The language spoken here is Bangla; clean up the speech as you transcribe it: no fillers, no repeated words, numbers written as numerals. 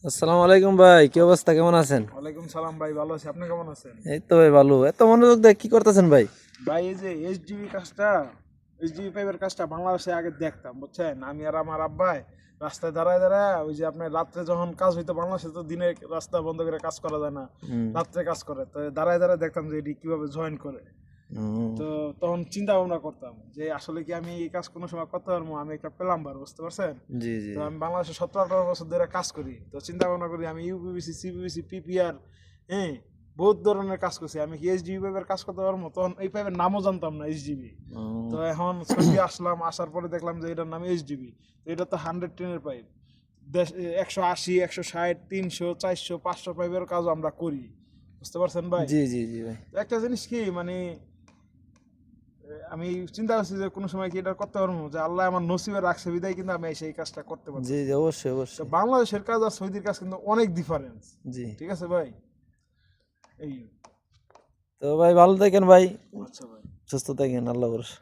আসসালামু আলাইকুম ভাই, কি অবস্থা, কেমন আছেন? ওয়ালাইকুম সালাম ভাই, ভালো আছি। আপনি কেমন আছেন? এই তো ভাই ভালো। এত মনোযোগ দিয়ে কি করতেছেন ভাই? ভাই এই যে এইচডিবি পাইপের কাজটা বাংলাদেশে আগে দেখতাম, বুঝছেন? আমি আর আমার আব্বাই রাস্তায় দাঁড়ায় দাঁড়ায় ওই যে আপনার রাত্রে যখন কাজ হইতো, বাংলাদেশে তো দিনে রাস্তা বন্ধ করে কাজ করা যায় না, হুম। রাত্রে কাজ করে, তো দাঁড়ায় দাঁড়ায় দেখতাম যে এটি কিভাবে জয়েন করে। হুম। তো তখন চিন্তা ভাবনা করতাম যে আসলে কি আমি এই কাজ কোনো সময় করতে পারবো। আমি একটা প্লাম্বার, বুঝতে পারছেন? জি জি। তো আমি বাংলাদেশে 17-18 বছর ধরে কাজ করি, তো চিন্তা ভাবনা করি আমি ইউপিবিসি, সিপিবিসি, পিপিআর, হ্যাঁ, বহুত ধরনের কাজ করছি। আমি কি এইচডিবি পাইপের কাজ করতে পারবো? তখন এই পাইপের নামও জানতাম না, এইচডিবি। হুম। তো এখন সৌদি আসলাম, আসার পরে দেখলাম যে এটার নাম এইচডিবি। তো এটা তো 110-এর পাইপ। 180, 160, 300, 400, 500 পাইপের কাজও আমরা করি, বুঝতে পারছেন ভাই? জি জি জি ভাই। তো একটা জিনিস কি মানে আমি চিন্তা করছি যে কোনো সময় কি এটা করতে পারবো, যে আল্লাহ আমার নসিবে রাখছে বিদায় কিন্তু আমি সেই কাজটা করতে জি পারতেছি। জি, অবশ্যই তো অবশ্যই। বাংলাদেশের কাজ আর সৌদির কাজ কিন্তু অনেক ডিফারেন্স। জি। ঠিক আছে ভাই? এই তো ভাই ভালো থাকেন ভাই, আচ্ছা ভাই। সুস্থ থাকেন, আল্লাহ ভরসা।